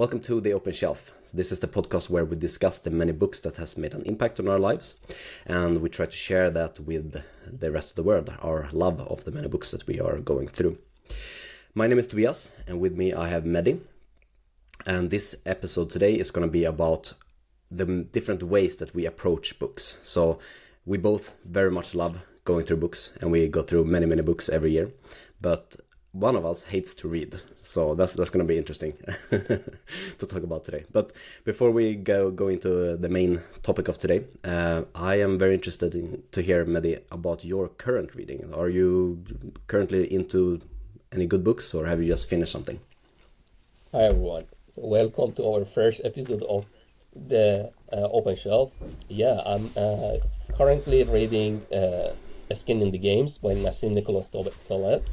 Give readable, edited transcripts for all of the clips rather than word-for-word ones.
Welcome to The Open Shelf. This is the podcast where we discuss the many books that has made an impact on our lives, and we try to share that with the rest of the world, our love of the many books that we are going through. My name is Tobias, and with me I have Mehdi, and this episode today is going to be about the different ways that we approach books. So we both very much love going through books, and we go through many books every year, but one of us hates to read, so that's going to be interesting to talk about today. But before we go into the main topic of today, I am very interested to hear, Mehdi, about your current reading. Are you currently into any good books, or have you just finished something? Hi everyone, welcome to our first episode of the Open Shelf. Yeah, I'm currently reading Skin in the Games by Nassim Nicholas Taleb.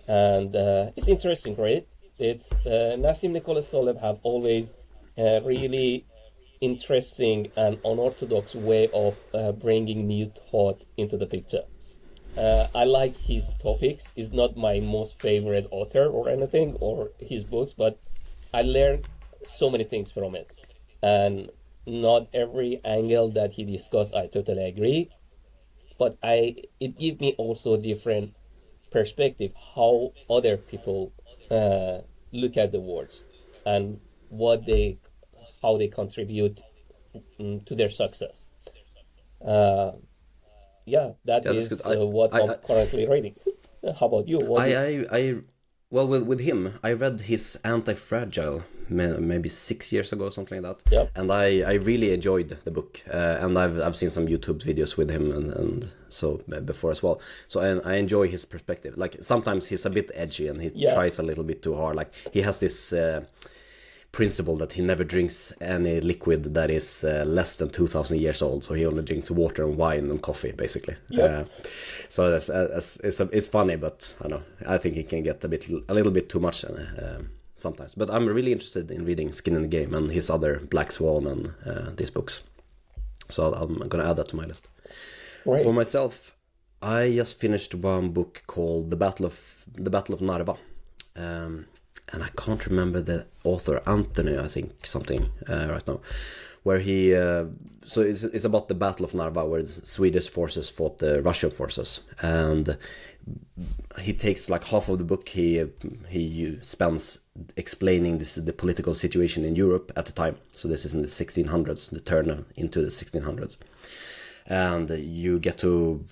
And it's interesting, right? It's Nassim Nicholas Taleb have always a really interesting and unorthodox way of bringing new thought into the picture. I like his topics. He's not my most favorite author or anything, or his books, but I learned so many things from it. And not every angle that he discussed, I totally agree. But it gave me also different perspective how other people look at the words and how they contribute to their success. Uh, yeah, that Yeah, that's good. is what I'm currently reading. How about you? Well, with him, I read his Anti-Fragile maybe 6 years ago, something like that. Yep. And I really enjoyed the book. And I've seen some YouTube videos with him and so before as well. So I enjoy his perspective. Like sometimes he's a bit edgy and he tries a little bit too hard. Like he has this principle that he never drinks any liquid that is less than 2,000 years old. So he only drinks water and wine and coffee, basically. Yep. So it's funny, but I know I think he can get a little bit too much sometimes. But I'm really interested in reading Skin in the Game and his other Black Swan and these books. So I'm gonna add that to my list. Right. For myself, I just finished one book called The Battle of Narva. And I can't remember the author, Anthony, I think, something right now, where he, so it's about the Battle of Narva, where the Swedish forces fought the Russian forces, and he takes like half of the book, he spends explaining the political situation in Europe at the time, so this is in the 1600s, the turn into the 1600s. And you get to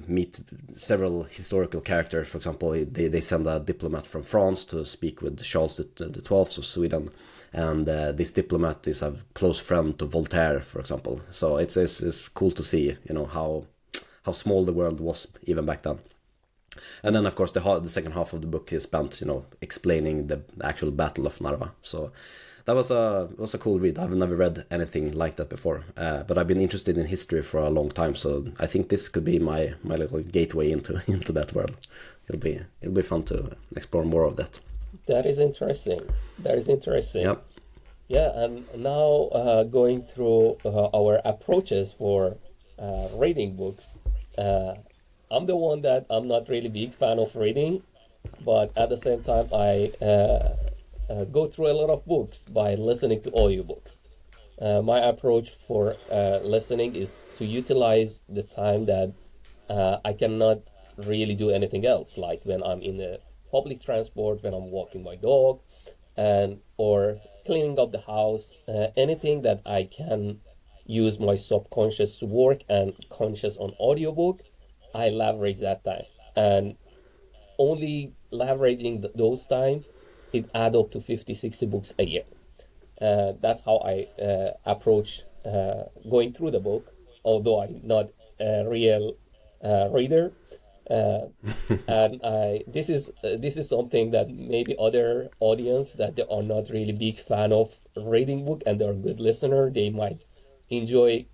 meet several historical characters. For example, they send a diplomat from France to speak with Charles the 12th of Sweden, and this diplomat is a close friend to Voltaire, for example. So it's cool to see, how small the world was even back then. And then, of course, the second half of the book is spent, explaining the actual Battle of Narva. So that was a cool read. I've never read anything like that before, but I've been interested in history for a long time. So I think this could be my little gateway into that world. It'll be fun to explore more of that. That is interesting. Yep. Yeah, and now going through our approaches for reading books. I'm the one that I'm not really big fan of reading, but at the same time I go through a lot of books by listening to audiobooks. My approach for listening is to utilize the time that I cannot really do anything else, like when I'm in the public transport, when I'm walking my dog, or cleaning up the house, anything that I can use my subconscious to work and conscious on audiobook, I leverage that time. And only leveraging those time, it add up to 50-60 books a year. That's how I approach going through the book, although I'm not a real reader. And this is something that maybe other audience that they are not really big fan of reading book and they're a good listener, they might enjoy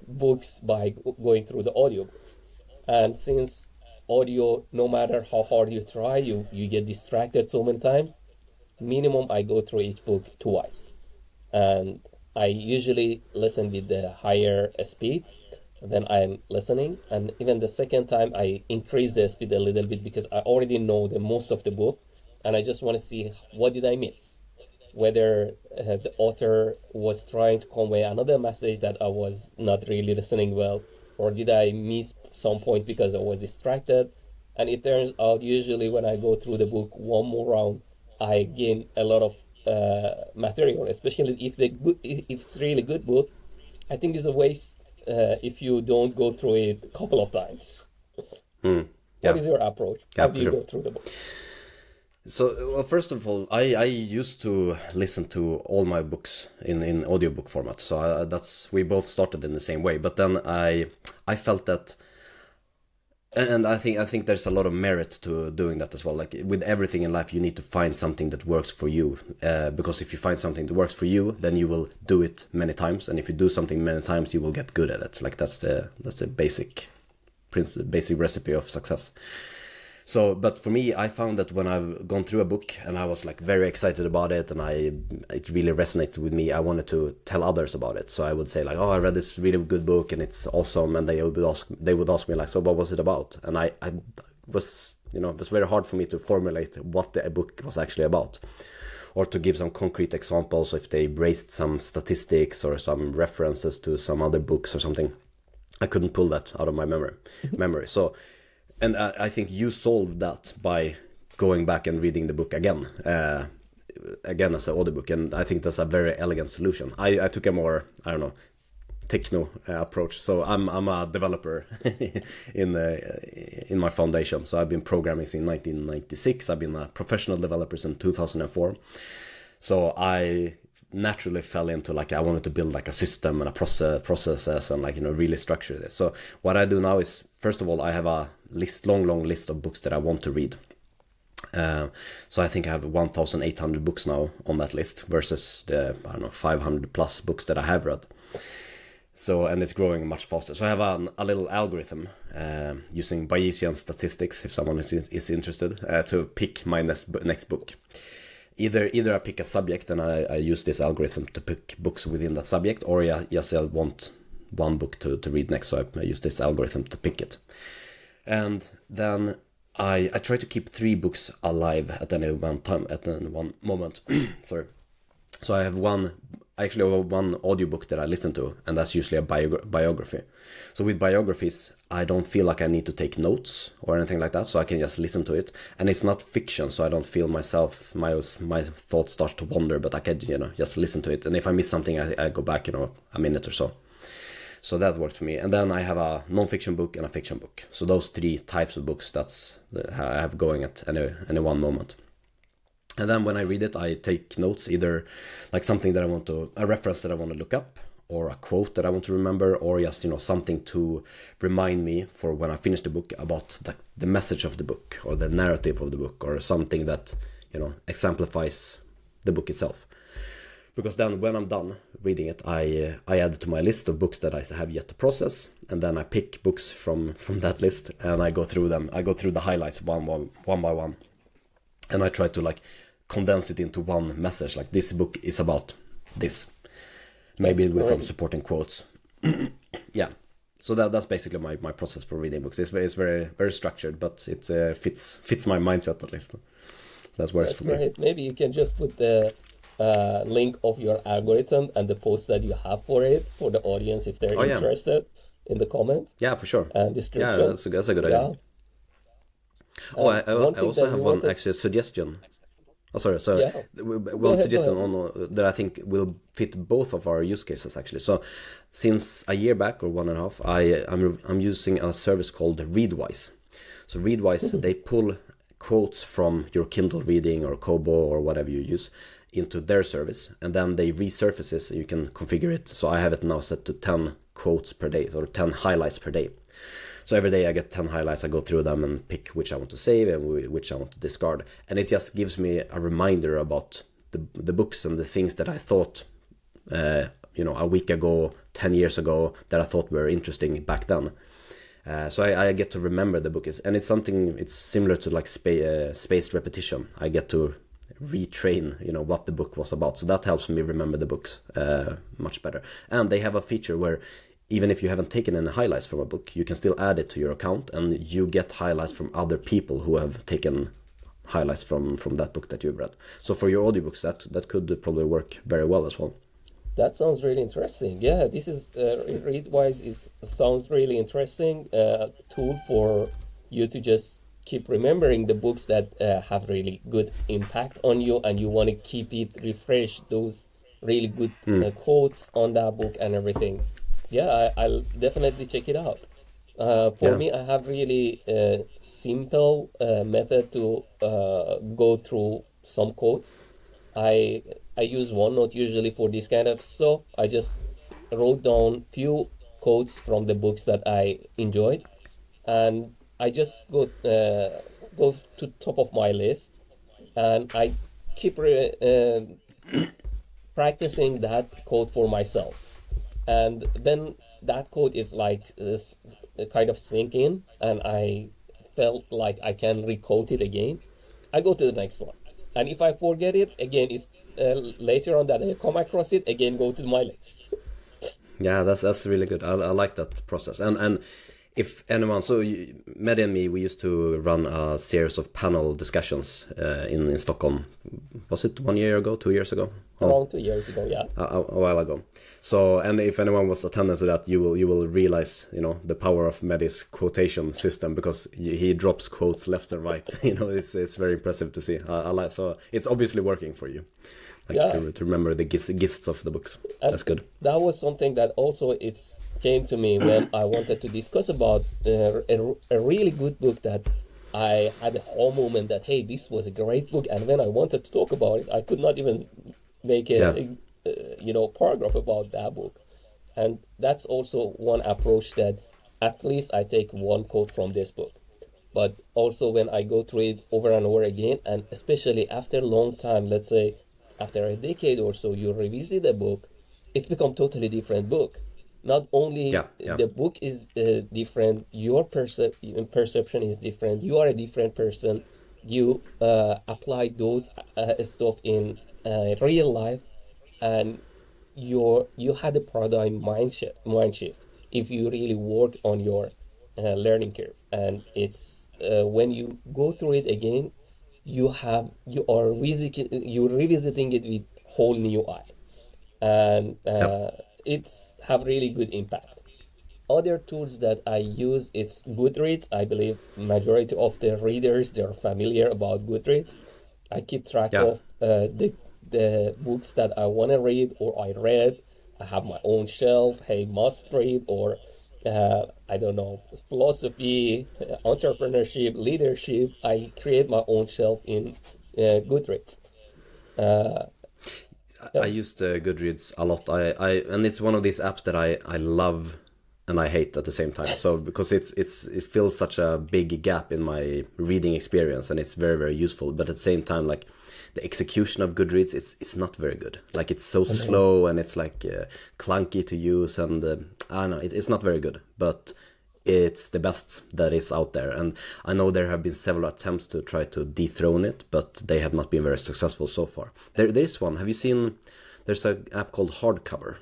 books by going through the audiobooks. And since audio, no matter how hard you try, you get distracted so many times. Minimum, I go through each book twice, and I usually listen with the higher speed when I'm listening, and even the second time I increase the speed a little bit because I already know the most of the book, and I just want to see what did I miss. whether the author was trying to convey another message that I was not really listening well, or did I miss some point because I was distracted. And it turns out usually when I go through the book one more round, I gain a lot of material, especially if it's really good book. I think it's a waste if you don't go through it a couple of times. Mm. What Yeah, is your approach? yeah, How do for you sure. go through the books? So, well, first of all, I used to listen to all my books in audiobook format. So that's we both started in the same way. But then I felt that, and I think there's a lot of merit to doing that as well. Like with everything in life, you need to find something that works for you. Because if you find something that works for you, then you will do it many times. And if you do something many times, you will get good at it. Like that's the basic recipe of success. So, but for me, I found that when I've gone through a book and I was like very excited about it and it really resonated with me, I wanted to tell others about it. So I would say like, oh, I read this really good book and it's awesome. And they would ask me like, so what was it about? And I was, it was very hard for me to formulate what the book was actually about, or to give some concrete examples if they raised some statistics or some references to some other books or something. I couldn't pull that out of my memory. So, and I think you solved that by going back and reading the book again as an audiobook, and I think that's a very elegant solution. I took a more, I don't know, techno approach. So I'm a developer in my foundation. So I've been programming since 1996. I've been a professional developer since 2004. So I naturally fell into like I wanted to build like a system and a processes and like really structure this. So what I do now is, first of all, I have a long list of books that I want to read. So I think I have 1,800 books now on that list versus the 500 plus books that I have read. So, and it's growing much faster. So I have a little algorithm using Bayesian statistics, if someone is interested, to pick my next book. Either I pick a subject and I use this algorithm to pick books within that subject, or I want one book to read next, so I use this algorithm to pick it. And then I try to keep 3 books alive at any one time, at any one moment. Sorry. So I actually have one audiobook that I listen to, and that's usually a biography. So with biographies, I don't feel like I need to take notes or anything like that, so I can just listen to it. And it's not fiction, so I don't feel my thoughts start to wander, but I can, just listen to it. And if I miss something, I go back, a minute or so. So that worked for me. And then I have a non-fiction book and a fiction book. So those 3 types of books, that's I have going at any one moment. And then when I read it, I take notes, either like something that a reference that I want to look up, or a quote that I want to remember, or just, something to remind me for when I finish the book about the message of the book, or the narrative of the book, or something that, exemplifies the book itself. Because then when I'm done reading it, I add it to my list of books that I have yet to process, and then I pick books from that list, and I go through them. I go through the highlights one by one, and I try to like condense it into one message, like this book is about this, maybe with some supporting quotes. Yeah, so that's basically my process for reading books. It's very very structured, but it fits my mindset at least. That works for me. Maybe you can just put the link of your algorithm and the post that you have for it for the audience if they're interested in the comments. Yeah, for sure. And description. Yeah, that's a good idea. Oh, I also have one actually suggestion. Oh, sorry. Yeah. One suggestion that I think will fit both of our use cases actually. So, since a year back or 1.5, I'm using a service called Readwise. So Readwise, they pull quotes from your Kindle reading or Kobo or whatever you use into their service, and then they resurface it. So you can configure it. So I have it now set to 10 quotes per day, or 10 highlights per day. So every day I get 10 highlights, I go through them and pick which I want to save and which I want to discard. And it just gives me a reminder about the books and the things that I thought, a week ago, 10 years ago, that I thought were interesting back then. So I get to remember the book. And it's similar to like spaced repetition. I get to retrain, what the book was about. So that helps me remember the books much better. And they have a feature where even if you haven't taken any highlights from a book, you can still add it to your account, and you get highlights from other people who have taken highlights from that book that you've read. So for your audiobooks, that could probably work very well as well. That sounds really interesting. Yeah, this is read-wise is sounds really interesting. Tool for you to just keep remembering the books that have really good impact on you, and you want to keep it refreshed. Those really good quotes on that book and everything. Yeah, I'll definitely check it out. For Yeah. me, I have really simple method to go through some quotes. I I use OneNote usually for this kind of stuff. I just wrote down few quotes from the books that I enjoyed, and I just go to top of my list, and I keep practicing that quote for myself. And then that quote is like kind of sink in, and I felt like I can recall it again. I go to the next one, and if I forget it again, it's later on that I come across it again, go to my list. Yeah, that's really good. I like that process. And if anyone, so Mehdi and me, we used to run a series of panel discussions in Stockholm. Was it 1 year ago, 2 years ago? Around 2 years ago, yeah. A while ago. So, and if anyone was attending to that, you will realize, the power of Mehdi's quotation system, because he drops quotes left and right. It's very impressive to see. I like, so it's obviously working for you, like Yeah, to remember the gists of the books. and That's good. that was something that also it's came to me when I wanted to discuss about a really good book that I had a whole moment that, hey, this was a great book, and when I wanted to talk about it, I could not even make Yeah. paragraph about that book. And that's also one approach, that at least I take one quote from this book. But also when I go through it over and over again, and especially after a long time, let's say after a decade or so, you revisit a book, it becomes totally different book. Not only Yeah. Yeah. the book is different, your perception is different. You are a different person. You apply those stuff in real life, and you had a paradigm mind shift if you really work on your learning curve. And it's when you go through it again, you're revisiting it with whole new eye, and Yeah. it's have really good impact. Other tools that I use, it's Goodreads. I believe majority of the readers, they're familiar about Goodreads. I keep track Yeah. of the books that I want to read or I read. I have my own shelf. Hey, must read, or I don't know, philosophy, entrepreneurship, leadership. I create my own shelf in Goodreads. Uh, I yeah, used Goodreads a lot. And it's one of these apps that I love and I hate at the same time. So because it fills such a big gap in my reading experience, and it's very very useful. But at the same time, like the execution of Goodreads, it's not very good. Like it's so I know. slow, and it's like clunky to use, and I don't know, it's not very good. But it's the best that is out there, and I know there have been several attempts to try to dethrone it, but they have not been very successful so far. There's one. Have you seen? There's an app called Hardcover.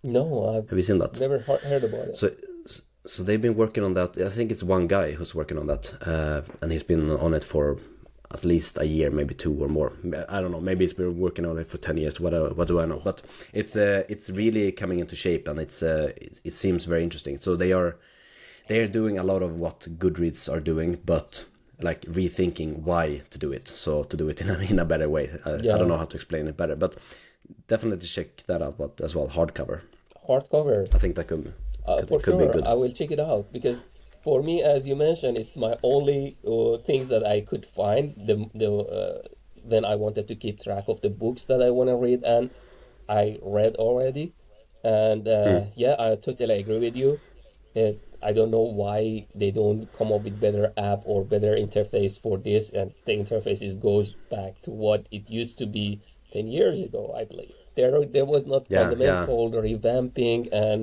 No, I've Have you seen that? never heard about it. So, so they've been working on that. I think it's one guy who's working on that, and he's been on it for at least a year, maybe two or more. I don't know. Maybe he's been working on it for 10 years. What do I know? But it's really coming into shape, and it seems very interesting. So they're doing a lot of what Goodreads are doing, but like rethinking why to do it. So to do it in a better way. I don't Yeah, know how to explain it better, but definitely check that out. But as well, Hardcover. hardcover. I think that could For could be sure, good. I will check it out, because for me, as you mentioned, it's my only things that I could find when I wanted to keep track of the books that I want to read, and I read already. And Mm. yeah, I totally agree with you. I don't know why they don't come up with better app or better interface for this, and the interface goes back to what it used to be 10 years ago, I believe. There was not Yeah, yeah, fundamental revamping and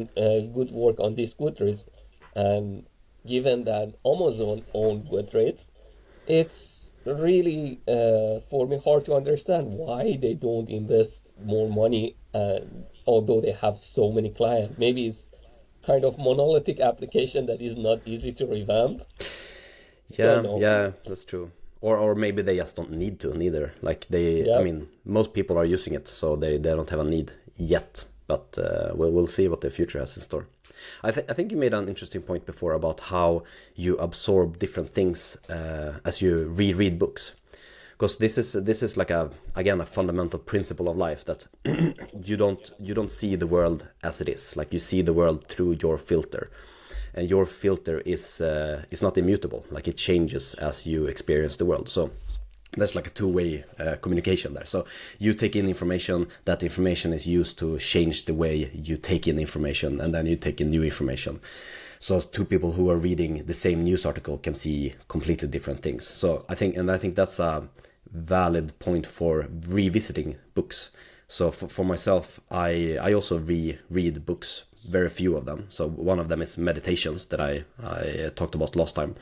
good work on this Goodreads. And given that Amazon owned Goodreads, it's really for me hard to understand why they don't invest more money, although they have so many clients. Maybe it's kind of monolithic application that is not easy to revamp. Don't yeah, know. yeah. That's true. or maybe they just don't need to neither. Like I Yeah. mean, most people are using it, so they don't have a need yet. But we'll see what the future has in store. I think you made an interesting point before about how you absorb different things as you reread books. Because this is like a fundamental principle of life, that you don't see the world as it is. Like, you see the world through your filter, and your filter is not immutable. Like, it changes as you experience the world. So there's like a two-way communication there. So you take in information, that information is used to change the way you take in information, and then you take in new information. So two people who are reading the same news article can see completely different things. So I think that's a valid point for revisiting books. So for myself, I also reread books, very few of them. So one of them is Meditations, that I talked about last time.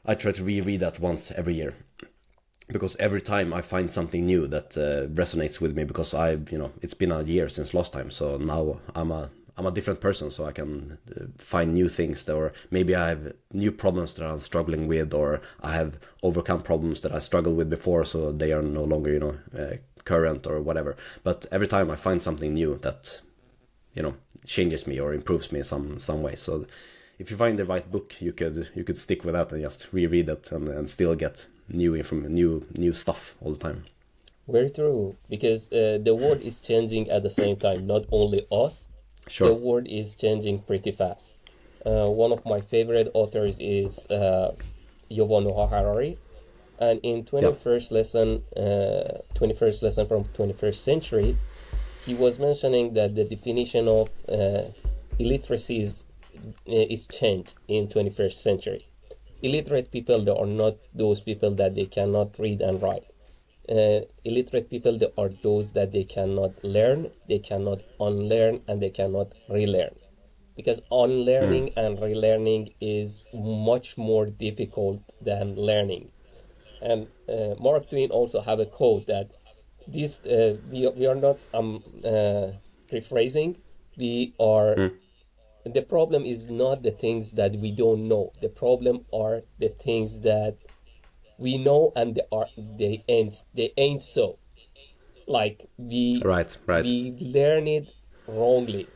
I try to reread that once every year, because every time I find something new that resonates with me, because it's been a year since last time, so now I'm a different person, so I can find new things, or maybe I have new problems that I'm struggling with, or I have overcome problems that I struggled with before, so they are no longer current or whatever. But every time I find something new that changes me or improves me in some way. So if you find the right book, you could stick with that and just reread it and still get new stuff all the time. Very true, because the world is changing at the same time. Not only us, the Sure. world is changing pretty fast. One of my favorite authors is Yuval Noah Harari, and in Yeah. 21st lesson from 21st century, he was mentioning that the definition of illiteracy is changed in 21st century. Illiterate people, they are not those people that they cannot read and write. Illiterate people, they are those that they cannot learn, they cannot unlearn, and they cannot relearn. Because Mm. unlearning and relearning is much more difficult than learning. And Mark Twain also have a quote that we are not rephrasing. We are Mm. The problem is not the things that we don't know. The problem are the things that we know, and they ain't so. Like Right. Right. we learn it wrongly,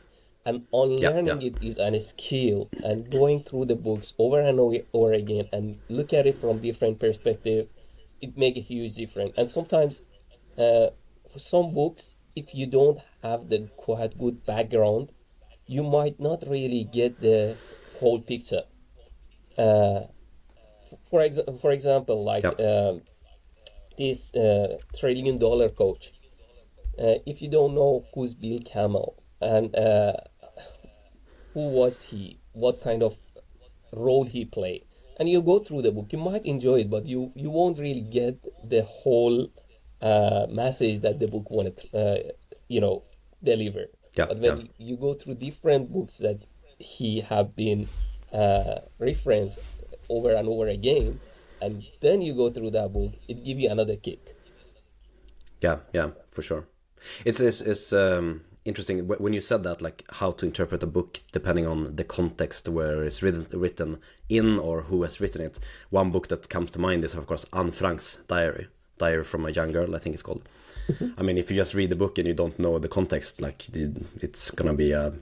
and Yeah. Yeah. unlearning it is a skill. And going through the books over and over again and look at it from different perspective, it make a huge difference. And sometimes, for some books, if you don't have the quite good background, you might not really get the whole picture. Uh, for example, like Yeah. this $1 trillion coach. If you don't know who's Bill Camel, and who was he, what kind of role he played, and you go through the book, you might enjoy it, but you won't really get the whole message that the book wanted to, deliver. Yeah. But Yeah. when you go through different books that he have been referenced over and over again, and then you go through that book, it gives you another kick. Yeah. Yeah. For sure. It's interesting when you said that, like how to interpret a book depending on the context where it's written in, or who has written it. One book that comes to mind is, of course, Anne Frank's Diary from a Young Girl, I think it's called. I mean, if you just read the book and you don't know the context, like it's gonna be a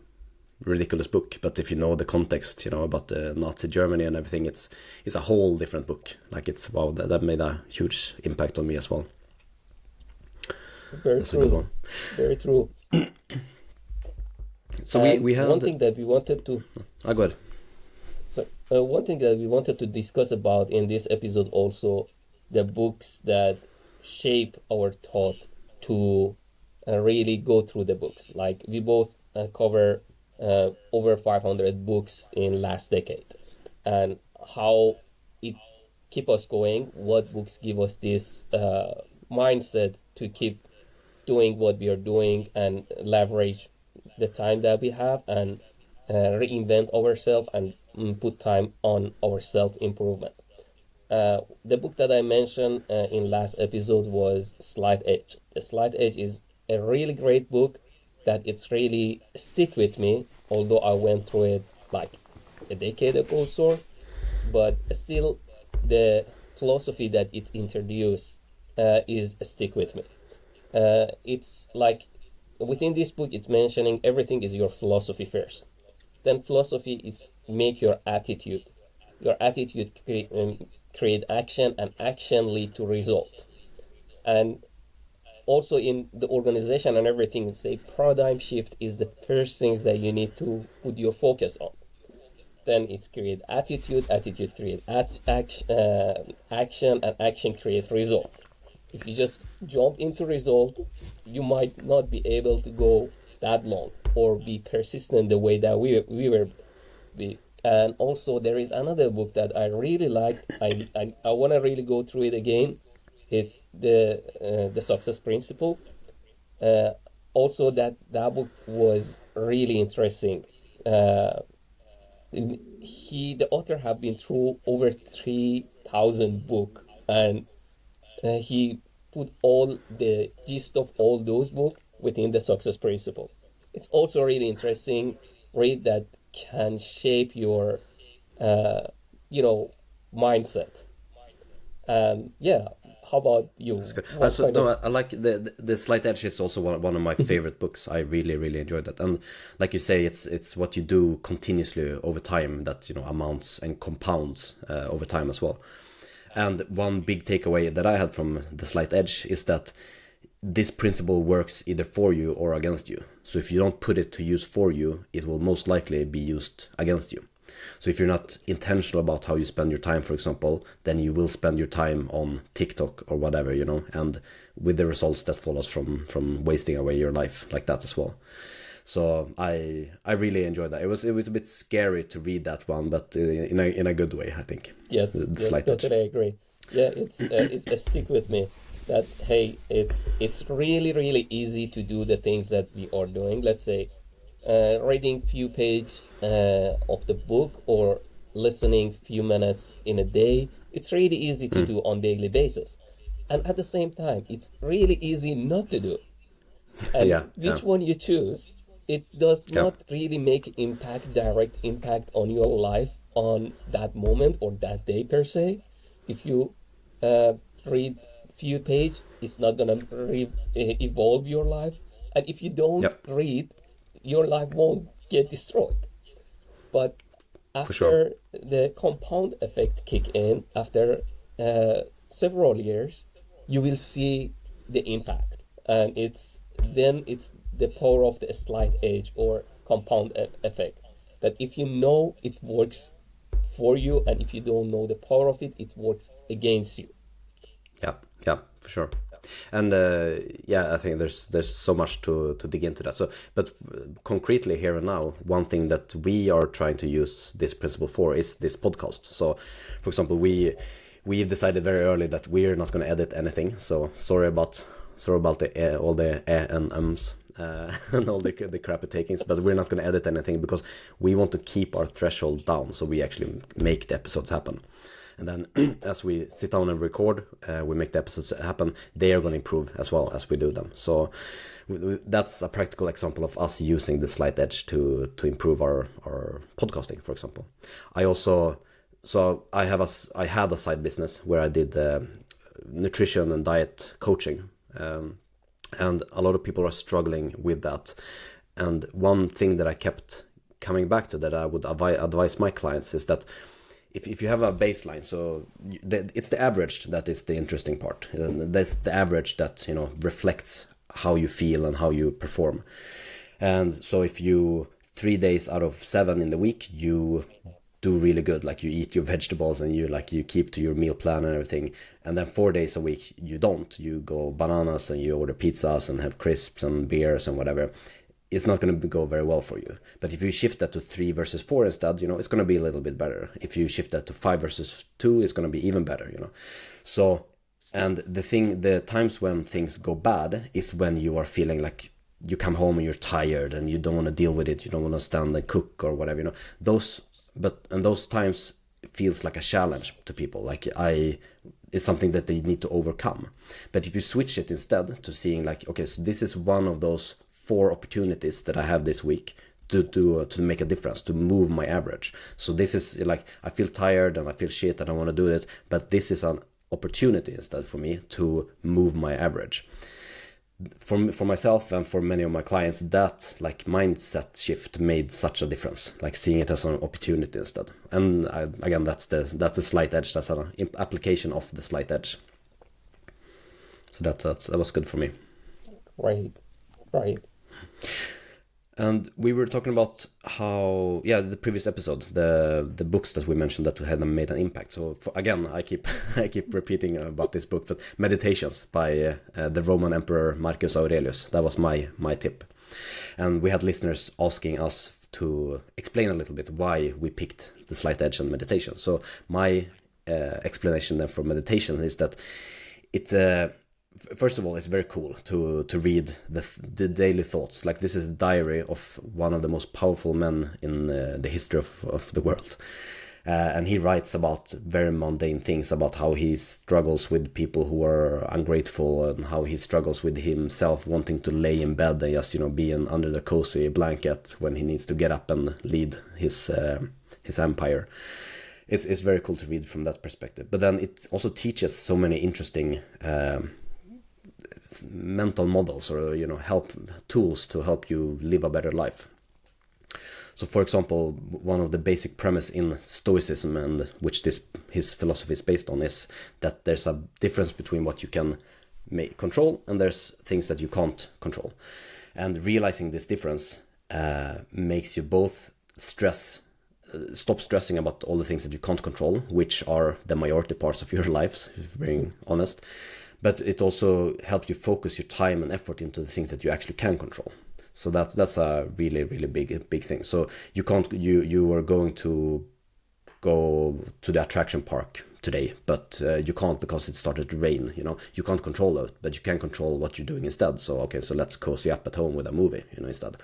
ridiculous book. But if you know the context, about the Nazi Germany and everything, it's a whole different book. Like, it's wow, that made a huge impact on me as well. Very That's a good true. one. Very true. So we And we one had thing that we wanted to go ahead. So, one thing that we wanted to discuss about in this episode also, the books that shape our thought to really go through the books. Like we both cover over 500 books in last decade, and how it keep us going. What books give us this mindset to keep doing what we are doing and leverage the time that we have, and reinvent ourselves, and put time on our self improvement. The book that I mentioned in last episode was Slight Edge. The Slight Edge is a really great book that it's really stick with me, although I went through it like a decade ago, so. But still, the philosophy that it introduced is stick with me. It's like within this book, it's mentioning everything is your philosophy first. Then philosophy is make your attitude. Your attitude create action, and action lead to result. And also in the organization and everything, it's a paradigm shift is the first things that you need to put your focus on. Then it's create attitude create action, and action create result. If you just jump into result, you might not be able to go that long or be persistent the way that we were be. And also there is another book that I really liked. I want to really go through it again. It's the Success Principle. Uh, Also that book was really interesting. Uh, the author have been through over 3,000 book, and he put all the gist of all those books within the Success Principle. It's also really interesting read that can shape your uh, you know mindset. And yeah, how about That's you? good. What So kind no, of I like the Slight Edge is also one of my favorite books. I really enjoyed that, and like you say, it's what you do continuously over time that amounts and compounds over time as well. And one big takeaway that I had from the Slight Edge is that this principle works either for you or against you. So if you don't put it to use for you, it will most likely be used against you. So if you're not intentional about how you spend your time, for example, then you will spend your time on TikTok or whatever, and with the results that follows from wasting away your life like that as well. So I really enjoyed that. It was a bit scary to read that one, but in a good way, I think. Yes, The yes, Slight Edge. totally agree. Yeah, it's a stick with me that hey, it's really easy to do the things that we are doing. Let's say reading few page of the book or listening few minutes in a day. It's really easy to do on daily basis, and at the same time, it's really easy not to do. And Yeah, yeah, which one you choose, it does yeah, not really make direct impact on your life on that moment or that day per se. If you uh, read few page, it's not gonna evolve your life, and if you don't yeah, read, your life won't get destroyed. But for sure. after the compound effect kick in, after several years, you will see the impact, and it's the power of the slight edge or compound effect. That if you know it works for you, and if you don't know the power of it, it works against you. Yeah, yeah, for sure. And yeah, I think there's so much to dig into that. So, but concretely here and now, one thing that we are trying to use this principle for is this podcast. So, for example, we've decided very early that we're not going to edit anything. So sorry about the all the and ums. And all the crappy takings, but we're not going to edit anything because we want to keep our threshold down, so we actually make the episodes happen. And then as we sit down and record, we make the episodes happen. They are going to improve as well as we do them. So that's a practical example of us using the Slight Edge to improve our podcasting, for example. I had a side business where I did nutrition and diet coaching. And a lot of people are struggling with that. And one thing that I kept coming back to that I would advise my clients is that if you have a baseline, so it's the average that is the interesting part. That's the average that reflects how you feel and how you perform. And so if you 3 days out of 7 in the week you do really good, like you eat your vegetables and you keep to your meal plan and everything, and then 4 days a week you don't, you go bananas and you order pizzas and have crisps and beers and whatever, it's not going to go very well for you. But if you shift that to 3 versus 4 instead, it's going to be a little bit better. If you shift that to 5 versus 2, it's going to be even better. So, and the times when things go bad is when you are feeling like you come home and you're tired and you don't want to deal with it, you don't want to stand and cook or whatever, and those times feels like a challenge to people, like it's something that they need to overcome. But if you switch it instead to seeing like, okay, so this is one of those 4 opportunities that I have this week to make a difference, to move my average. So this is like, I feel tired and I feel shit, I don't want to do it, but this is opportunity instead for me to move my average. For myself and for many of my clients, that like mindset shift made such a difference, like seeing it as an opportunity instead. And again, that's the slight edge. That's an application of the slight edge. So that was good for me. Right, right. And we were talking about how, the previous episode, the books that we mentioned that had made an impact. So again, I keep repeating about this book, but Meditations by the Roman Emperor Marcus Aurelius. That was my tip. And we had listeners asking us to explain a little bit why we picked the slight edge and meditation. So my explanation then for meditation is that it's first of all, it's very cool to read the daily thoughts. Like, this is a diary of one of the most powerful men in the history of the world. And he writes about very mundane things, about how he struggles with people who are ungrateful, and how he struggles with himself wanting to lay in bed and just, be under the cozy blanket when he needs to get up and lead his empire. It's very cool to read from that perspective. But then it also teaches so many interesting mental models, or help tools to help you live a better life. So for example, one of the basic premise in Stoicism, and which his philosophy is based on, is that there's a difference between what you can control and there's things that you can't control. And realizing this difference makes you both stop stressing about all the things that you can't control, which are the majority parts of your lives, if we're being honest. But it also helps you focus your time and effort into the things that you actually can control. So that's a really, really big thing. So you are going to go to the attraction park today, but you can't because it started to rain. You can't control it, but you can control what you're doing instead. So okay, so let's cozy up at home with a movie, instead.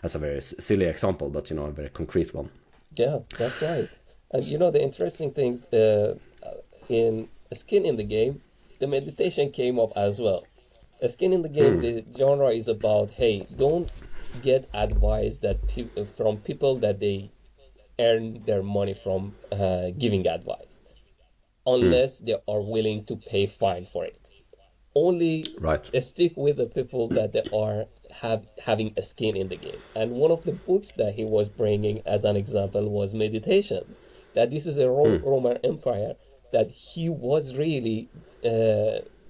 That's a very silly example, but a very concrete one. Yeah, that's right. And the interesting things in Skin in the Game, the meditation came up as well. A Skin in the Game, the genre is about, hey, don't get advice that from people that they earn their money from giving advice, unless they are willing to pay fine for it. Only stick with the people that they are having a skin in the game. And one of the books that he was bringing as an example was Meditation. That this is a Roman Empire, that he was really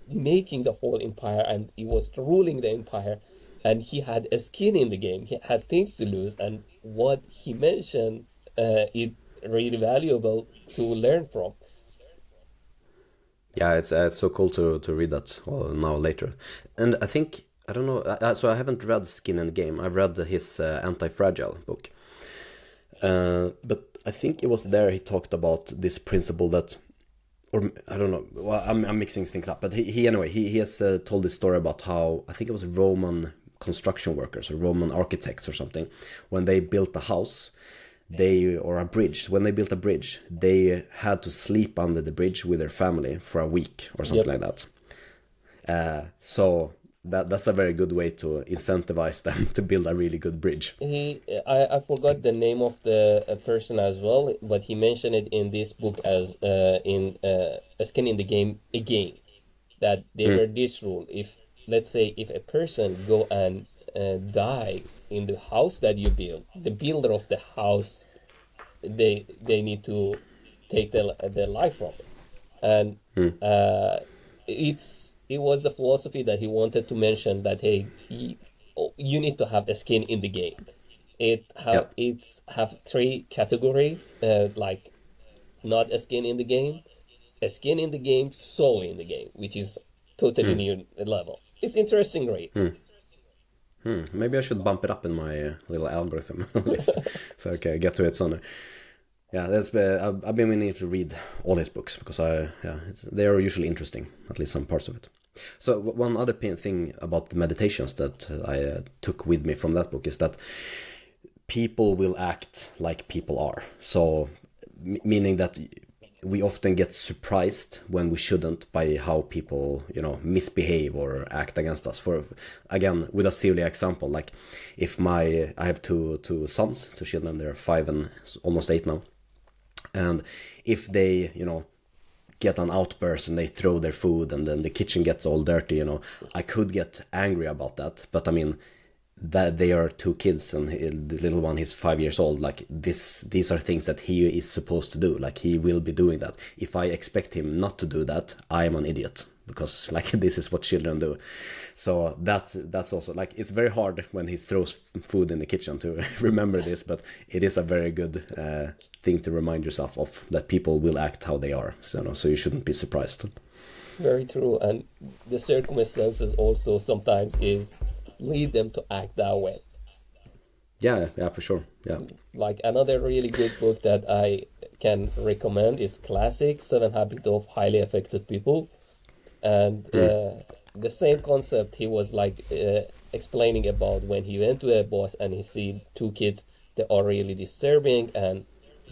making the whole empire, and he was ruling the empire, and he had a skin in the game. He had things to lose, and what he mentioned is really valuable to learn from. Yeah, it's so cool to read that now later. And I think, I don't know, so I haven't read Skin in the Game. I've read his Anti-Fragile book. But I think it was there he talked about this principle that, or I don't know, well, I'm mixing things up, but he has told this story about how, I think it was Roman construction workers or Roman architects or something, when they built a house, when they built a bridge, they had to sleep under the bridge with their family for a week or something like that. So that's a very good way to incentivize them to build a really good bridge. I forgot the name of the person as well, but he mentioned it in this book as in A Skin in the Game again, that there were this rule: if, let's say, if a person go and die in the house that you build, the builder of the house, they need to take their life from it. And it was the philosophy that he wanted to mention, that hey, you need to have a skin in the game. It's have three category, like not a skin in the game, a skin in the game, soul in the game, which is totally new level. It's interesting, right? Maybe I should bump it up in my little algorithm list, so I can get to it sooner. Yeah, I've been meaning to read all his books because they are usually interesting, at least some parts of it. So one other thing about the meditations that I took with me from that book is that people will act like people are. So meaning that we often get surprised when we shouldn't by how people, misbehave or act against us. For again, with a silly example, like if I have two sons, two children, they're 5 and almost 8 now, and if they, get an outburst and they throw their food and then the kitchen gets all dirty, you know, I could get angry about that. But I mean, that they are two kids and the little one is 5 years old. Like these are things that he is supposed to do. Like he will be doing that. If I expect him not to do that, I am an idiot, because like this is what children do. So that's also like, it's very hard when he throws food in the kitchen to remember this, but it is a very good thing to remind yourself of, that people will act how they are. So, you know, so you shouldn't be surprised. Very true. And the circumstances also sometimes is lead them to act that way. Yeah, for sure. Yeah. Like another really good book that I can recommend is classic 7 Habits of Highly Effective People. And the same concept he was like explaining about when he went to a boss and he see two kids that are really disturbing, and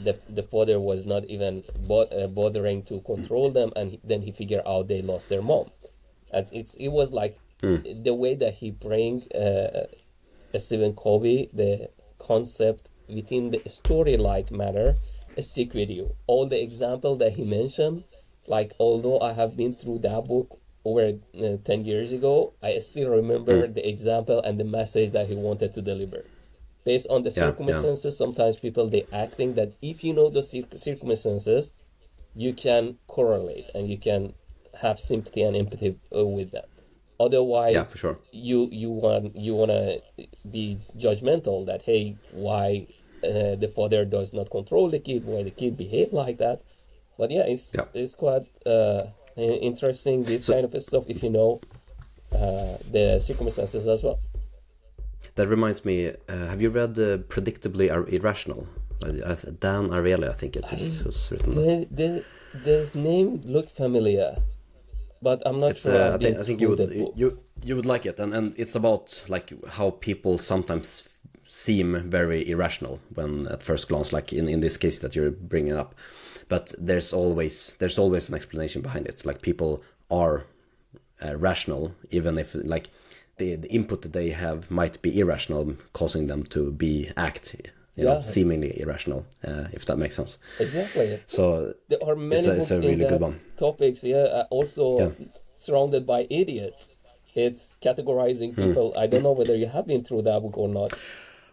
the father was not even bothering to control them, and then he figured out they lost their mom. And it was like the way that he bring Stephen Covey the concept within the story-like manner stick with you. All the example that he mentioned, like although I have been through that book over 10 years ago, I still remember the example and the message that he wanted to deliver. Based on the Yeah. circumstances, sometimes people they acting that if you know the circumstances, you can correlate and you can have sympathy and empathy with them. Yeah, Otherwise, for sure. you wanna be judgmental that hey, why the father does not control the kid, why the kid behave like that. But yeah, Yeah. it's quite interesting this So kind of stuff if you know the circumstances as well. that reminds me, have you read Predictably Irrational? Dan Ariely, I think it is, I who's written that. the name looked familiar, but I'm not It's sure I've been I think you through the would book. you would like it, and it's about like how people sometimes seem very irrational when at first glance, like in this case that you're bringing up, but there's always an explanation behind it. Like people are rational, even if like the input that they have might be irrational, causing them to be act, you know, Yeah, seemingly irrational, if that makes sense. exactly. So There are it's many a, it's books a in really good that one. topics. Yeah, Yeah. also surrounded by idiots. It's categorizing people. I don't know whether you have been through that book or not.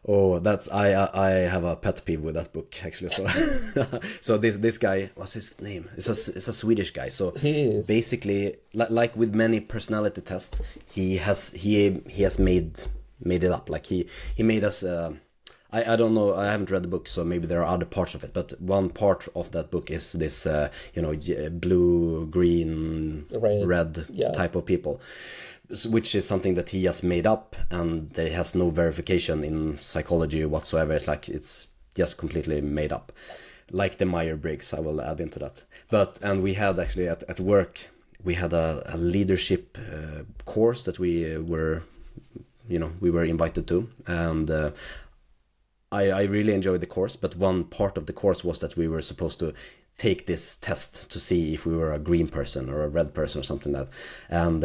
Oh, that's I have a pet peeve with that book actually. So so this guy, what's his name? It's a Swedish guy. So He is. basically, like with many personality tests, he has made it up. Like he made us. I don't know. I haven't read the book, so maybe there are other parts of it. But one part of that book is this, blue, green, Right. red Yeah. type of people, which is something that he has made up, and there has no verification in psychology whatsoever. It's like it's just completely made up, like the Meyer-Briggs. I will add into that. And we had actually at work, we had a leadership course that we were invited to, and I really enjoyed the course. But one part of the course was that we were supposed to take this test to see if we were a green person or a red person or something like that. And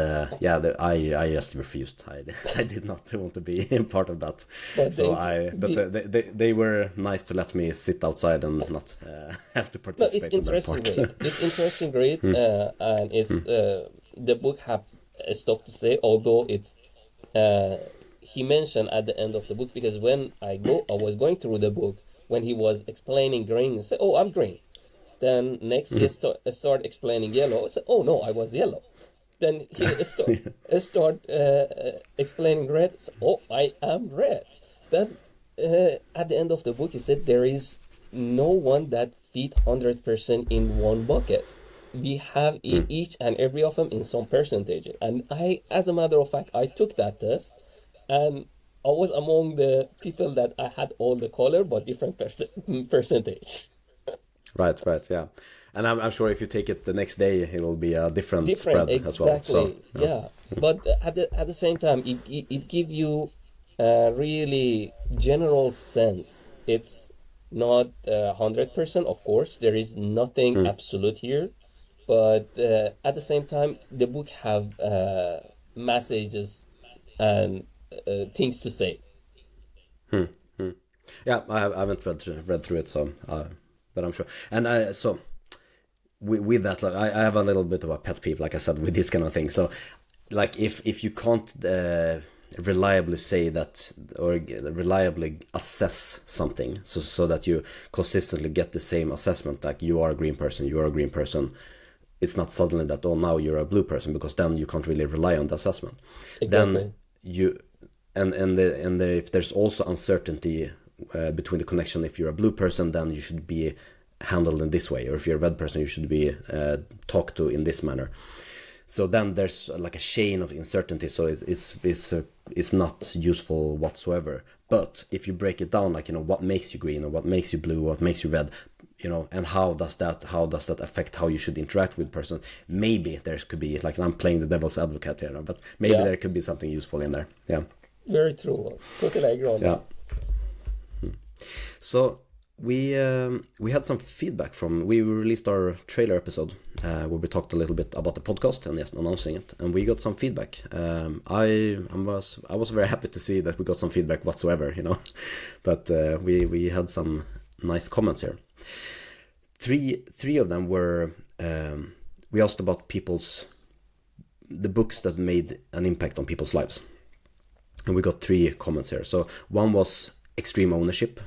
I just refused. I did not want to be part of that. But So they were nice to let me sit outside and not have to no, it's participate in that interesting part. read. It's interesting read, and it's the book have stuff to say. Although it's uh, he mentioned at the end of the book, because when I was going through the book when he was explaining green, I said, "Oh, I'm green." Then next he start explaining yellow. I said, "Oh no, I was yellow." Then he start explaining red. So, oh, I am red. Then at the end of the book, he said there is no one that fit 100% in one bucket. We have each and every of them in some percentage. And as a matter of fact, I took that test, and I was among the people that I had all the color but different percentage. Right, yeah. And I'm sure if you take it the next day, it will be a different Different, spread as well. So exactly, yeah. But at the same time, it give you a really general sense. It's not 100%, of course. There is nothing absolute here, but at the same time, the book have messages and things to say. yeah, I haven't read through it, so but I'm sure. And so with that, like, I have a little bit of a pet peeve, like I said, with this kind of thing. So, like, if you can't reliably say that, or reliably assess something, so that you consistently get the same assessment, like you are a green person, you are a green person, it's not suddenly that, oh, now you're a blue person, because then you can't really rely on the assessment. Exactly. Then you if there's also uncertainty between the connection, if you're a blue person, then you should be handled in this way, or if you're a red person, you should be talked to in this manner. So then there's like a chain of uncertainty, so it's not useful whatsoever. But if you break it down, like, what makes you green, or what makes you blue, what makes you red, and how does that affect how you should interact with person, maybe there could be, like, I'm playing the devil's advocate here, but maybe Yeah, there could be something useful in there. Yeah. very true. Totally agree on Yeah. that. So we had some feedback from, we released our trailer episode where we talked a little bit about the podcast and just announcing it, and we got some feedback. I was very happy to see that we got some feedback whatsoever, but we had some nice comments here. Three of them were, we asked about the books that made an impact on people's lives, and we got 3 comments here. So one was extreme ownership,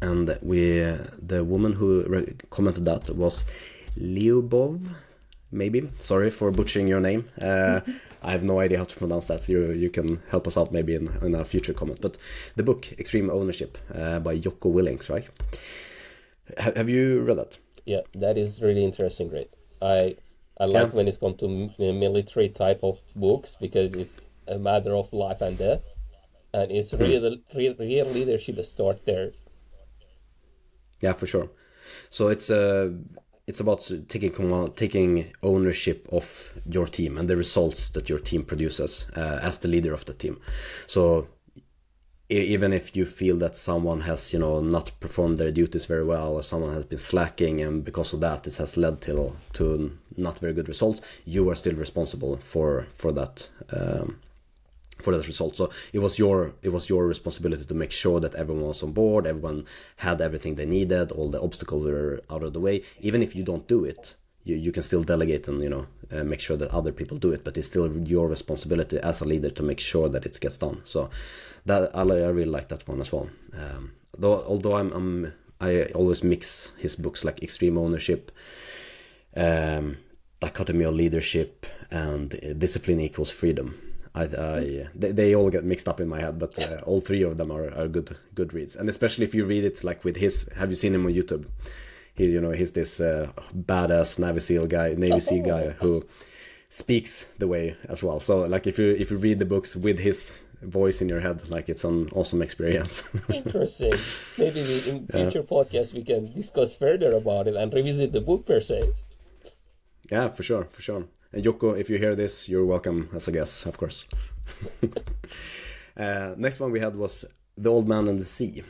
and the woman who commented that was Lyubov, maybe. Sorry for butchering your name. I have no idea how to pronounce that. You can help us out maybe in a future comment. But the book Extreme Ownership by Jocko Willings, right? Have you read that? Yeah, that is really interesting. Great. I Yeah. like when it's come to military type of books, because it's a matter of life and death, and it's real leadership start there. Yeah, for sure. So it's about taking ownership of your team and the results that your team produces as the leader of the team. So even if you feel that someone has not performed their duties very well, or someone has been slacking, and because of that it has led to not very good results, you are still responsible for that. For that result. So it was your responsibility to make sure that everyone was on board, everyone had everything they needed, all the obstacles were out of the way. Even if you don't do it, you can still delegate and make sure that other people do it, but it's still your responsibility as a leader to make sure that it gets done. So that I really like that one as well. Although I always mix his books, like Extreme Ownership, Dichotomy of Leadership, and Discipline Equals Freedom. They all get mixed up in my head, but all 3 of them are good reads, and especially if you read it like with his. Have you seen him on YouTube? He's this badass Navy SEAL guy who speaks the way as well. So like if you read the books with his voice in your head, like, it's an awesome experience. Interesting. Maybe in future podcasts we can discuss further about it and revisit the book per se. Yeah, for sure. And Yoko, if you hear this, you're welcome as a guest, of course. Next one we had was The Old Man and the Sea.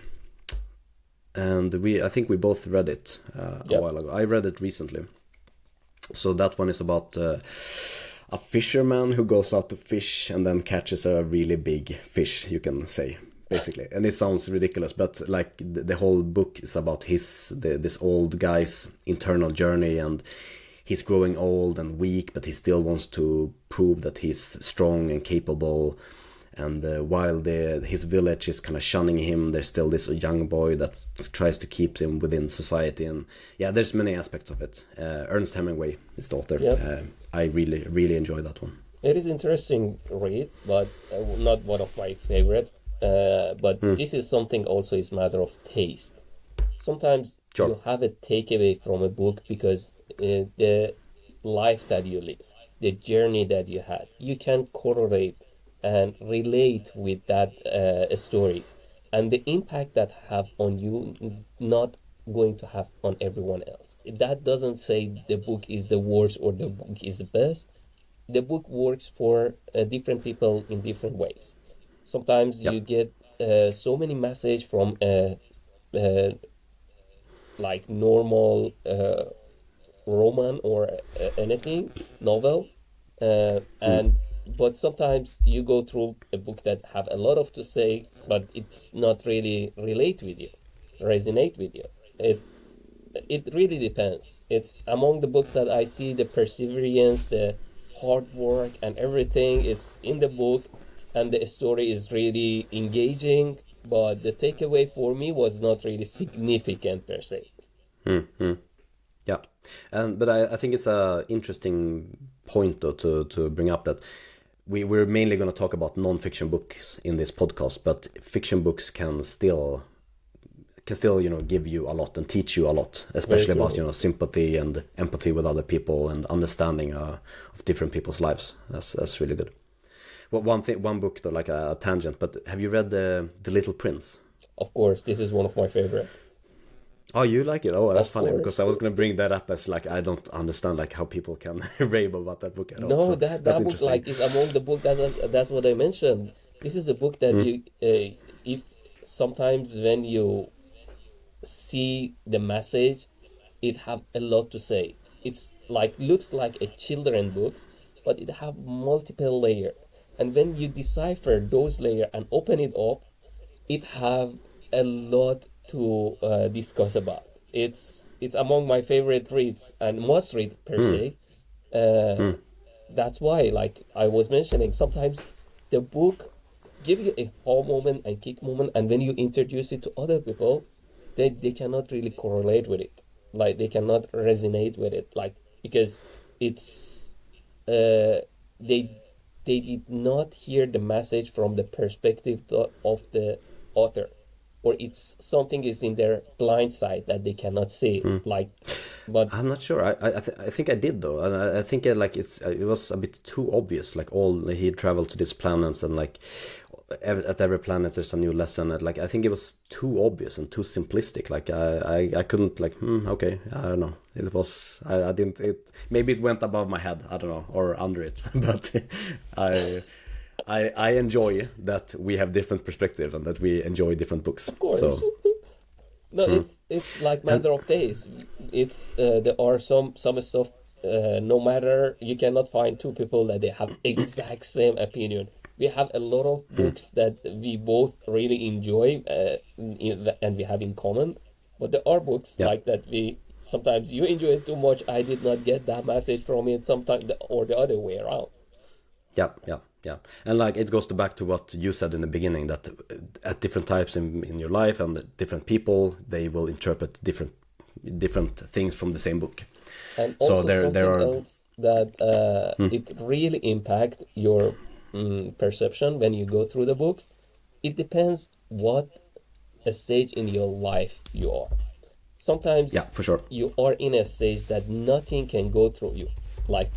And I think we both read it a Yep. while ago. I read it recently. So that one is about a fisherman who goes out to fish and then catches a really big fish, you can say, basically. And it sounds ridiculous, but like the whole book is about this old guy's internal journey, and he's growing old and weak, but he still wants to prove that he's strong and capable. And while his village is kind of shunning him, there's still this young boy that tries to keep him within society. And yeah, there's many aspects of it. Ernest Hemingway is the author. Yep. I really, really enjoy that one. It is interesting read, but not one of my favorite. But this is something also is matter of taste. Sometimes Sure. you have a takeaway from a book because the life that you live, the journey that you had, you can correlate and relate with that story, and the impact that have on you not going to have on everyone else. That doesn't say the book is the worst or the book is the best. The book works for different people in different ways. Sometimes Yep. you get so many message from like normal roman or anything novel, and but sometimes you go through a book that have a lot of to say, but it's not really resonate with you. it really depends. It's among the books that I see the perseverance, the hard work, and everything is in the book, and the story is really engaging. But the takeaway for me was not really significant per se. Yeah, and but I think it's a interesting point though to bring up that we're mainly going to talk about non-fiction books in this podcast, but fiction books can still give you a lot and teach you a lot, Very especially about true. sympathy and empathy with other people and understanding of different people's lives. That's really good. Well, one book though, like a tangent, but have you read the Little Prince? Of course, this is one of my favorite. Oh, you like it? Oh, that's Of funny because course. I was gonna bring that up as like I don't understand like how people can rave about that book at all. No, So that's that book interesting. like is among the book that's what I mentioned. This is a book that Mm, you if sometimes when you see the message, it have a lot to say. It's like looks like a children books, but it have multiple layer. And when you decipher those layer and open it up, it have a lot to discuss about. It's among my favorite reads and must read per mm, se. Uh, mm. that's why, like I was mentioning, sometimes the book give you a oh moment and kick moment, and when you introduce it to other people, they cannot really correlate with it. Like they cannot resonate with it, like because it's they they did not hear the message from the perspective of the author, or it's something is in their blind side that they cannot see it. Like, but I'm not sure. I think I did though, and I think like it was a bit too obvious. Like all he traveled to these planets, and like at every planet there's a new lesson. And like I think it was too obvious and too simplistic. Like I couldn't like okay, I don't know. It was I didn't it maybe it went above my head. I don't know, or under it, but I. I enjoy that we have different perspective and that we enjoy different books. of course. So, No, it's like and matter of taste. It's there are some stuff. No matter you cannot find two people that they have exact same opinion. We have a lot of books that we both really enjoy, and we have in common. But there are books yeah. like that we sometimes you enjoy it too much. I did not get that message from it. Sometimes or the other way around. Yeah, yeah, yeah. And like it goes back to what you said in the beginning that at different types in your life and different people, they will interpret different things from the same book. And So also there something are else that it really impact your perception when you go through the books. It depends what a stage in your life you are. Sometimes yeah, for sure. you are in a stage that nothing can go through you. Like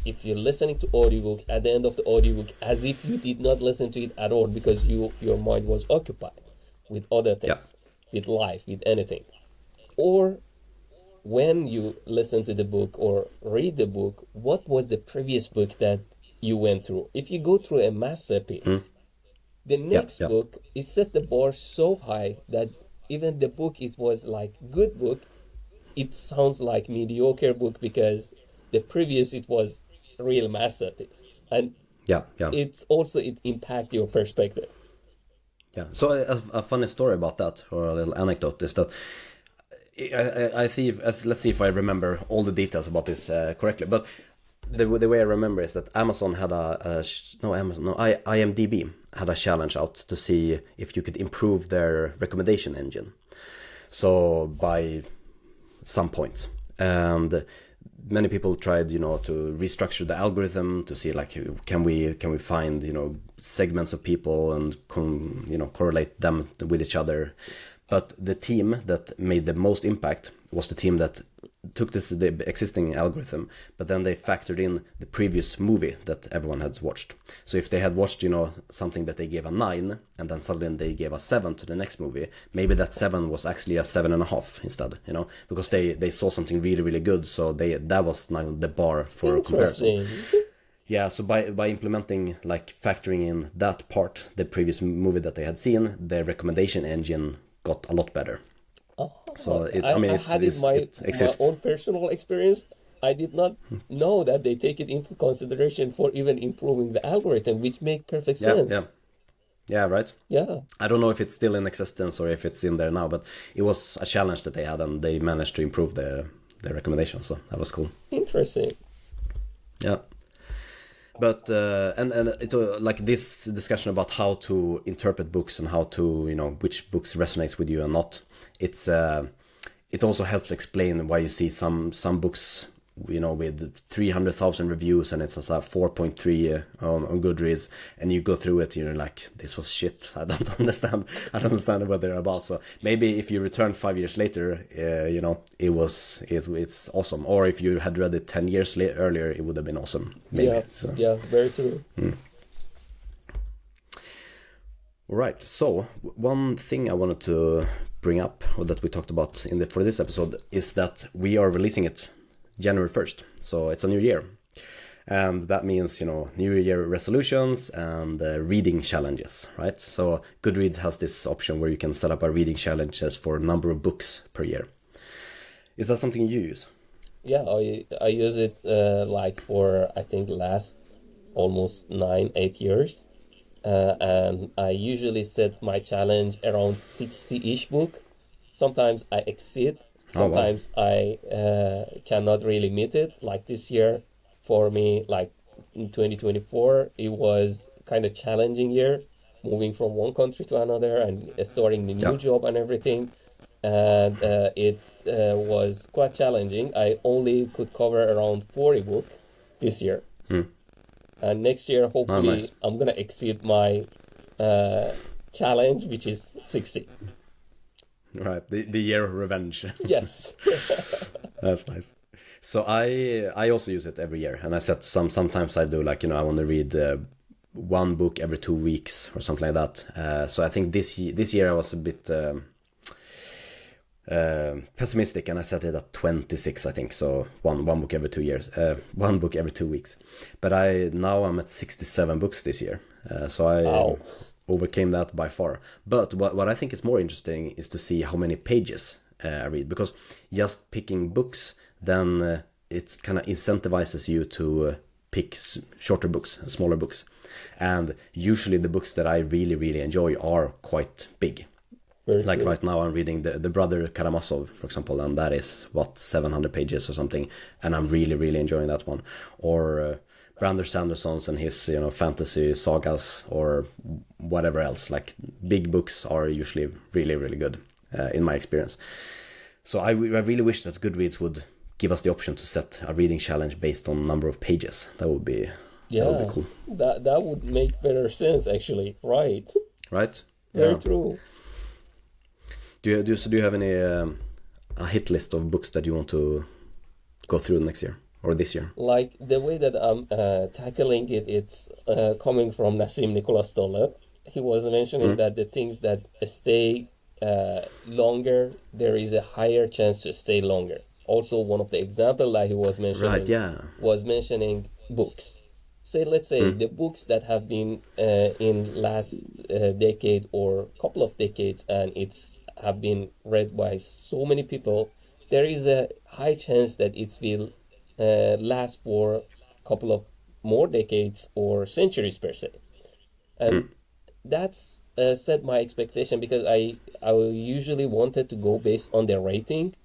if you're listening to audiobook at the end of the audiobook as if you did not listen to it at all because your mind was occupied with other Yeah. things, with life, with anything. Or when you listen to the book or read the book, what was the previous book that you went through? If you go through a masterpiece, the Yeah, next yeah. book is set the bar so high that even the book it was like good book, it sounds like mediocre book because the previous it was real masterpiece. And Yeah, yeah. it's also it impact your perspective. Yeah. So a funny story about that, or a little anecdote, is that I see. Let's see if I remember all the details about this correctly. But the way I remember is that Amazon had IMDb had a challenge out to see if you could improve their recommendation engine. So by some points, and many people tried to restructure the algorithm to see like can we find segments of people and correlate them with each other. But the team that made the most impact was the team that took the existing algorithm, but then they factored in the previous movie that everyone had watched. So if they had watched something that they gave a 9 and then suddenly they gave a 7 to the next movie, maybe that 7 was actually a 7.5 instead, because they saw something really really good, so that was now the bar for comparison. Interesting. Yeah, so by implementing, like factoring in that part, the previous movie that they had seen, their recommendation engine got a lot better. So Oh, it I mean I had it it my exists. own personal experience. I did not know that they take it into consideration for even improving the algorithm, which make perfect Yeah, yeah. sense. Yeah, right. Yeah, I don't know if it's still in existence or if it's in there now, but it was a challenge that they had, and they managed to improve the recommendation. So that was cool. interesting. Yeah. But and it like this discussion about how to interpret books and how to, you know, which books resonates with you and not. It's it also helps explain why you see some books, you know, with 300,000 reviews and it's a 4.3 on Goodreads, and you go through it, you're like, this was shit. I don't understand. I don't understand what they're about. So maybe if you return 5 years later, you know, it's awesome. Or if you had read it 10 years earlier, it would have been awesome. Maybe. Yeah, So. yeah, very true. Right. So one thing I wanted to bring up, or that we talked about for this episode, is that we are releasing it January 1st. So it's a new year. And that means, you know, New Year resolutions and reading challenges, right? So Goodreads has this option where you can set up a reading challenges for a number of books per year. Is that something you use? Yeah, I use it like for I think last almost 9 8 years, and I usually set my challenge around 60-ish book. Sometimes I exceed, Oh, wow. sometimes I cannot really meet it. Like this year, for me, like in 2024, it was kind of challenging year, moving from one country to another and starting the Yeah. new job and everything. And it was quite challenging. I only could cover around 40 book this year. Hmm. And next year, Oh, nice. hopefully, I'm gonna exceed my uh, challenge, which is 60. Right. The year of revenge. Yes. That's nice. So I also use it every year, and I set sometimes I do, like, you know, I want to read one book every 2 weeks or something like that. So I think this year I was a bit pessimistic, and I set it at 26, I think. So one book every 2 years, one book every 2 weeks. But I'm at 67 books this year. So I Wow. overcame that by far. But what I think is more interesting is to see how many pages I read, because just picking books, then it kind of incentivizes you to pick shorter books, smaller books. And usually the books that I really, really enjoy are quite big. Very Like true. right now I'm reading the Brother Karamazov, for example, and that is, what, 700 pages or something, and I'm really, really enjoying that one. Or Brandon Sanderson's and his, you know, fantasy sagas, or whatever else. Like, big books are usually really, really good, in my experience. So I really wish that Goodreads would give us the option to set a reading challenge based on number of pages. That would be Yeah, cool, that would make better sense actually. Right. right? Very Yeah. true. Do you have any a hit list of books that you want to go through next year or this year? Like the way that I'm tackling it, it's coming from Nassim Nicholas Taleb. He was mentioning Mm. that the things that stay longer, there is a higher chance to stay longer. Also, one of the example that he Right. Yeah. was mentioning books. Say, let's say Mm. the books that have been in last decade or couple of decades, and it's have been read by so many people, there is a high chance that it will last for a couple of more decades or centuries per se. And Mm. that's set my expectation, because I usually wanted to go based on the rating,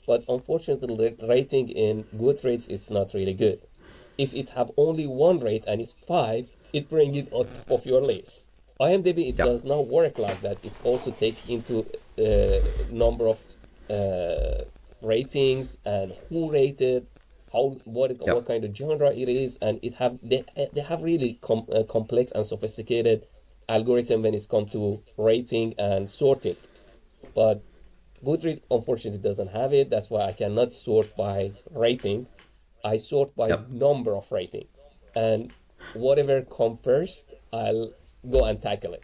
but unfortunately the rating in Goodreads is not really good. If it have only one rate and it's 5, it bring it on top of your list. IMDb, it Yeah. does not work like that. It also take into number of uh, ratings and who rated, how Yeah. what kind of genre it is, and they have really complex and sophisticated algorithm when it's come to rating and sorting. But Goodreads unfortunately doesn't have it. That's why I cannot sort by rating. I sort by Yeah. number of ratings, and whatever come first, I'll go and tackle it.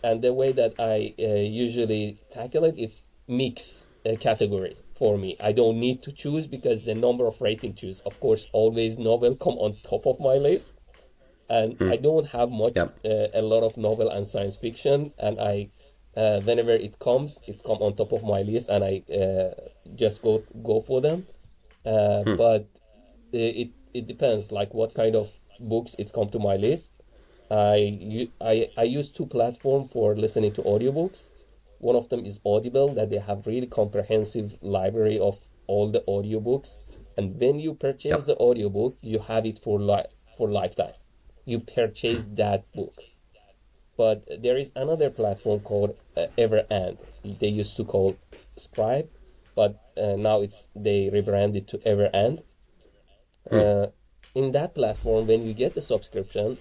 And the way that I usually tackle it, it's mix category for me. I don't need to choose, because the number of rating choose. Of course, always novel come on top of my list, and I Mm. don't have much Yeah. a lot of novel and science fiction, and I whenever it comes, it's come on top of my list, and I just go for them. Mm. But it depends, like what kind of books it's come to my list. I use two platforms for listening to audiobooks. One of them is Audible, that they have really comprehensive library of all the audiobooks. And when you purchase Yep. the audiobook, you have it for lifetime. You purchase that book. But there is another platform called Everand. They used to call Scribe, but now they rebranded to Everand. Uh, in that platform, when you get the subscription,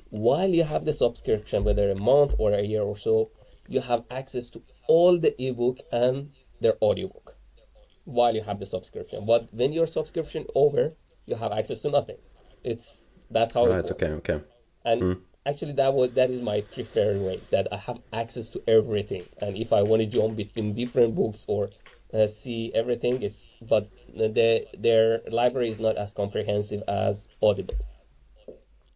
while you have the subscription, whether a month or a year or so, you have access to all the ebook and their audiobook while you have the subscription. But when your subscription over, you have access to nothing. That's how it Right. Okay. works. Okay. And actually, that is my preferred way, that I have access to everything. And if I want to jump between different books or see everything, but their library is not as comprehensive as Audible.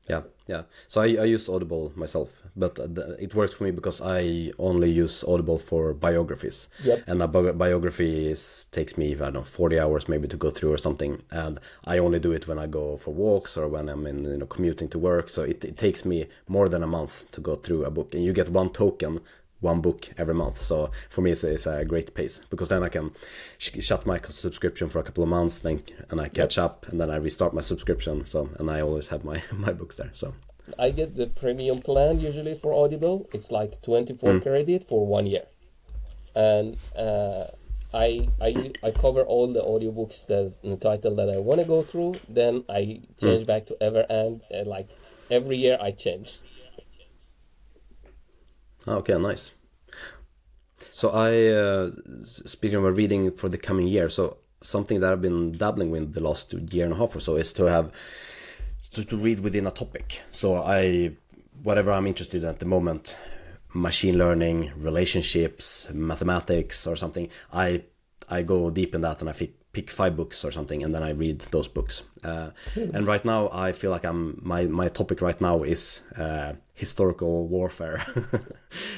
Yeah, yeah. So I use Audible myself, but it works for me because I only use Audible for biographies. Yep. And a biography takes me, I don't know, 40 hours maybe to go through or something. And I only do it when I go for walks or when I'm commuting to work. So it takes me more than a month to go through a book. And you get one token, one book every month. So for me, it's a great pace, because then I can shut my subscription for a couple of months, and I catch up, and then I restart my subscription. So, and I always have my my books there. So I get the premium plan usually for Audible. It's like 24 credit for 1 year. And I cover all the audiobooks, the title that I want to go through. Then I change back to Everand. Like every year I change. okay, nice. So speaking of reading for the coming year, so something that I've been dabbling with the last year and a half or so is to have to read within a topic. So whatever I'm interested in at the moment, machine learning, relationships, mathematics, or something, I go deep in that, and I pick 5 books or something, and then I read those books. And right now, I feel like my topic right now is historical warfare.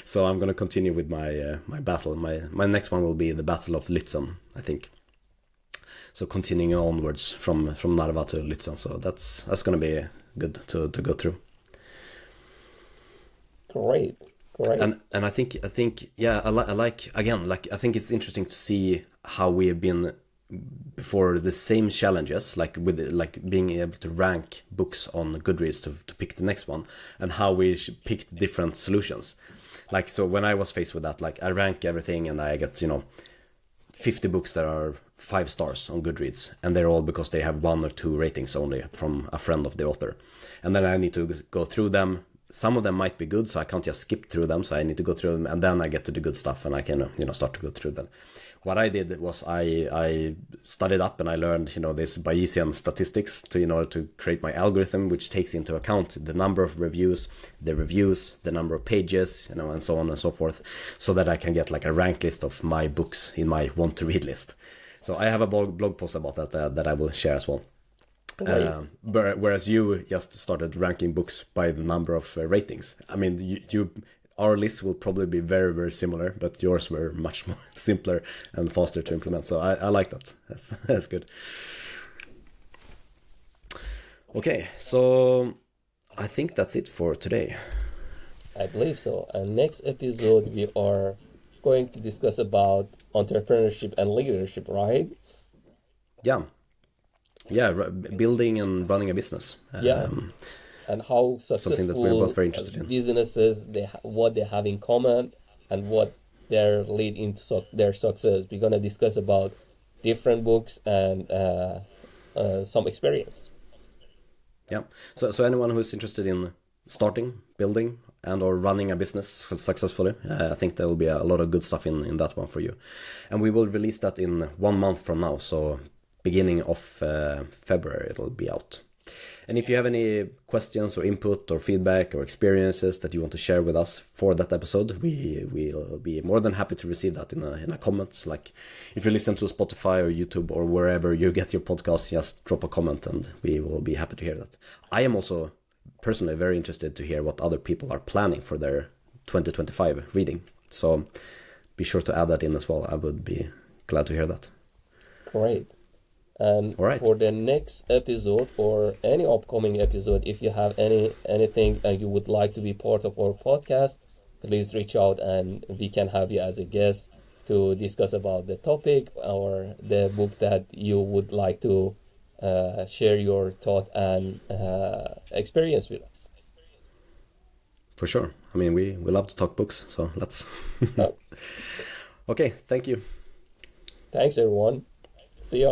So I'm gonna continue with my battle. My next one will be the Battle of Lützen, I think. So continuing onwards from Narva to Lützen. So that's gonna be good to go through. Great. And I think yeah, I like again, like, I think it's interesting to see how we have been before the same challenges, like with being able to rank books on Goodreads to pick the next one, and how we picked different solutions. Like, so when I was faced with that, like, I rank everything and I get 50 books that are 5 stars on Goodreads, and they're all because they have 1 or 2 ratings only from a friend of the author. And then I need to go through them. Some of them might be good, so I can't just skip through them. So I need to go through them, and then I get to the good stuff, and I can start to go through them. What I did was I studied up, and I learned this Bayesian statistics in order to create my algorithm, which takes into account the number of reviews, the number of pages, and so on and so forth, so that I can get like a rank list of my books in my want to read list. So I have a blog post about that I will share as well. Whereas you just started ranking books by the number of ratings. I mean, our lists will probably be very, very similar, but yours were much more simpler and faster to implement. So I like that. That's good. Okay, so I think that's it for today. I believe so. And next episode we are going to discuss about entrepreneurship and leadership, right? Yeah, building and running a business. Yeah. And how something that we're both very successful interested in. businesses what they have in common and what their lead into their success. We're gonna discuss about different books and some experience. Yeah. So anyone who's interested in starting, building, and or running a business successfully, I think there will be a lot of good stuff in that one for you. And we will release that in 1 month from now. So beginning of February it'll be out. And if you have any questions or input or feedback or experiences that you want to share with us for that episode, we will be more than happy to receive that in a comment. Like, if you listen to Spotify or YouTube or wherever you get your podcast, just drop a comment and we will be happy to hear that. I am also personally very interested to hear what other people are planning for their 2025 reading. So be sure to add that in as well. I would be glad to hear that. Great. And All right. for the next episode or any upcoming episode, if you have anything you would like to be part of our podcast, please reach out and we can have you as a guest to discuss about the topic or the book that you would like to share your thought and experience with us. For sure. I mean, we love to talk books, so let's. Uh, Okay, thank you. Thanks, everyone. See you.